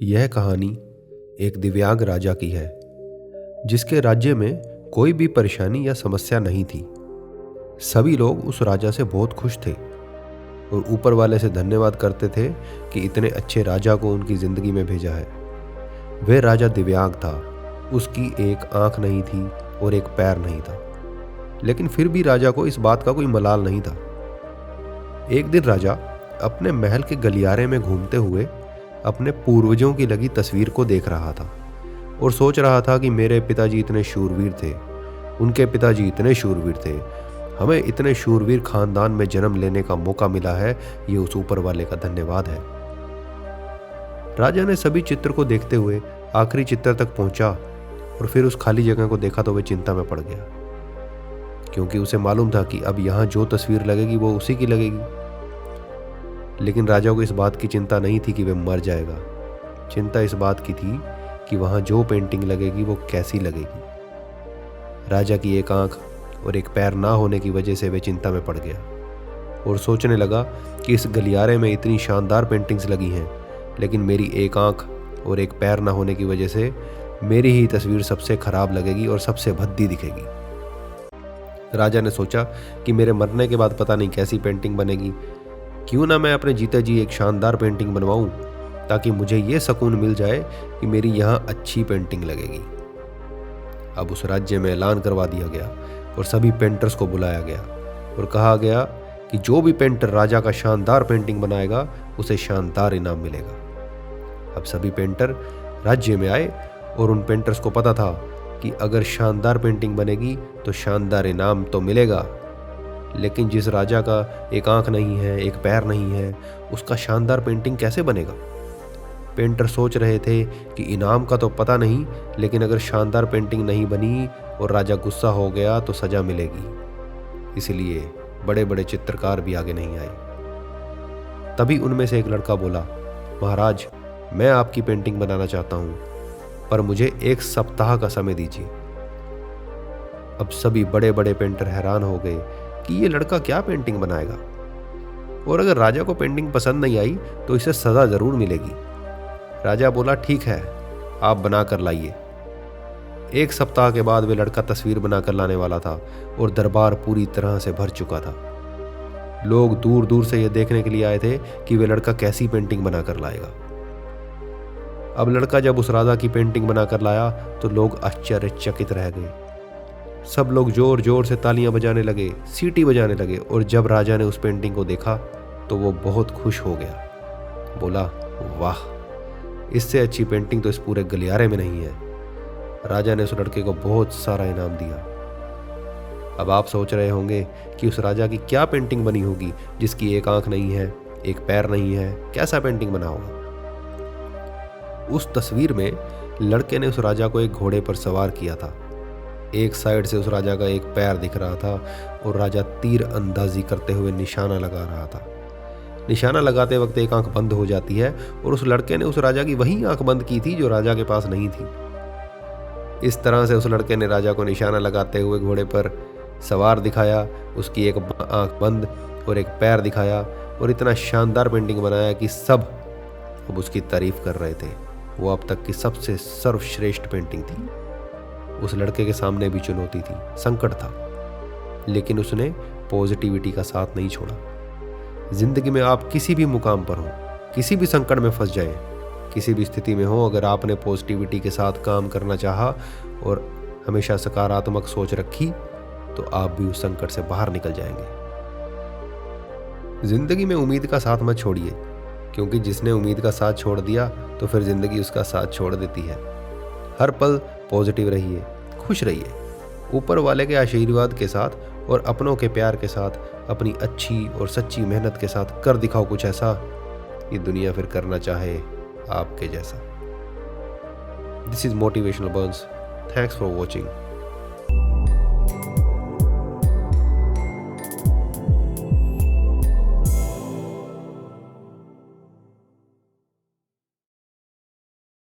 यह कहानी एक दिव्यांग राजा की है जिसके राज्य में कोई भी परेशानी या समस्या नहीं थी। सभी लोग उस राजा से बहुत खुश थे और ऊपर वाले से धन्यवाद करते थे कि इतने अच्छे राजा को उनकी जिंदगी में भेजा है। वह राजा दिव्यांग था, उसकी एक आंख नहीं थी और एक पैर नहीं था, लेकिन फिर भी राजा को इस बात का कोई मलाल नहीं था। एक दिन राजा अपने महल के गलियारे में घूमते हुए अपने पूर्वजों की लगी तस्वीर को देख रहा था और सोच रहा था कि मेरे पिताजी इतने शूरवीर थे, उनके पिताजी इतने शूरवीर थे, हमें इतने शूरवीर खानदान में जन्म लेने का मौका मिला है, ये उस ऊपर वाले का धन्यवाद है। राजा ने सभी चित्र को देखते हुए आखिरी चित्र तक पहुंचा और फिर उस खाली जगह को देखा तो वह चिंता में पड़ गया, क्योंकि उसे मालूम था कि अब यहां जो तस्वीर लगेगी वो उसी की लगेगी। लेकिन राजा को इस बात की चिंता नहीं थी कि वह मर जाएगा। चिंता इस बात की थी कि वहां जो पेंटिंग लगेगी वो कैसी लगेगी। राजा की एक आंख और एक पैर ना होने की वजह से वह चिंता में पड़ गया और सोचने लगा कि इस गलियारे में इतनी शानदार पेंटिंग्स लगी हैं, लेकिन मेरी एक आंख और एक पैर ना होने की वजह से मेरी ही तस्वीर सबसे खराब लगेगी और सबसे भद्दी दिखेगी। राजा ने सोचा कि मेरे मरने के बाद पता नहीं कैसी पेंटिंग बनेगी, क्यों ना मैं अपने जीते जी एक शानदार पेंटिंग बनवाऊं, ताकि मुझे यह सुकून मिल जाए कि मेरी यहां अच्छी पेंटिंग लगेगी। अब उस राज्य में ऐलान करवा दिया गया और सभी पेंटर्स को बुलाया गया और कहा गया कि जो भी पेंटर राजा का शानदार पेंटिंग बनाएगा उसे शानदार इनाम मिलेगा। अब सभी पेंटर राज्य में आए और उन पेंटर्स को पता था कि अगर शानदार पेंटिंग बनेगी तो शानदार इनाम तो मिलेगा, लेकिन जिस राजा का एक आंख नहीं है, एक पैर नहीं है, उसका शानदार पेंटिंग कैसे बनेगा। पेंटर सोच रहे थे कि इनाम का तो पता नहीं, लेकिन अगर शानदार पेंटिंग नहीं बनी और राजा गुस्सा हो गया तो सजा मिलेगी। इसलिए बड़े बड़े चित्रकार भी आगे नहीं आए। तभी उनमें से एक लड़का बोला, महाराज, मैं आपकी पेंटिंग बनाना चाहता हूं, पर मुझे 1 सप्ताह का समय दीजिए। अब सभी बड़े बड़े पेंटर हैरान हो गए कि ये लड़का क्या पेंटिंग बनाएगा, और अगर राजा को पेंटिंग पसंद नहीं आई तो इसे सजा जरूर मिलेगी। राजा बोला, ठीक है, आप बना कर लाइए। 1 सप्ताह के बाद वे लड़का तस्वीर बनाकर लाने वाला था और दरबार पूरी तरह से भर चुका था। लोग दूर दूर से यह देखने के लिए आए थे कि वे लड़का कैसी पेंटिंग बनाकर लाएगा। अब लड़का जब उस राजा की पेंटिंग बनाकर लाया तो लोग आश्चर्यचकित रह गए। सब लोग जोर जोर से तालियां बजाने लगे, सीटी बजाने लगे, और जब राजा ने उस पेंटिंग को देखा तो वो बहुत खुश हो गया। बोला, वाह, इससे अच्छी पेंटिंग तो इस पूरे गलियारे में नहीं है। राजा ने उस लड़के को बहुत सारा इनाम दिया। अब आप सोच रहे होंगे कि उस राजा की क्या पेंटिंग बनी होगी जिसकी एक आंख नहीं है, एक पैर नहीं है, कैसा पेंटिंग बना होगा। उस तस्वीर में लड़के ने उस राजा को एक घोड़े पर सवार किया था। एक साइड से उस राजा का एक पैर दिख रहा था और राजा तीर अंदाजी करते हुए निशाना लगा रहा था। निशाना लगाते वक्त एक आंख बंद हो जाती है और उस लड़के ने उस राजा की वही आंख बंद की थी जो राजा के पास नहीं थी। इस तरह से उस लड़के ने राजा को निशाना लगाते हुए घोड़े पर सवार दिखाया, उसकी एक आंख बंद और एक पैर दिखाया और इतना शानदार पेंटिंग बनाया कि सब अब उसकी तारीफ कर रहे थे। वो अब तक की सबसे सर्वश्रेष्ठ पेंटिंग थी। उस लड़के के सामने भी चुनौती थी, संकट था, लेकिन उसने पॉजिटिविटी का साथ नहीं छोड़ा। जिंदगी में आप किसी भी मुकाम पर हो, किसी भी संकट में फंस जाए, किसी भी स्थिति में हो, अगर आपने पॉजिटिविटी के साथ काम करना चाहा और हमेशा सकारात्मक सोच रखी तो आप भी उस संकट से बाहर निकल जाएंगे। जिंदगी में उम्मीद का साथ मत छोड़िए, क्योंकि जिसने उम्मीद का साथ छोड़ दिया तो फिर जिंदगी उसका साथ छोड़ देती है। हर पल पॉजिटिव रहिए, खुश रहिए, ऊपर वाले के आशीर्वाद के साथ और अपनों के प्यार के साथ, अपनी अच्छी और सच्ची मेहनत के साथ कर दिखाओ कुछ ऐसा ये दुनिया फिर करना चाहे आपके जैसा। This is motivational Burns. Thanks for watching.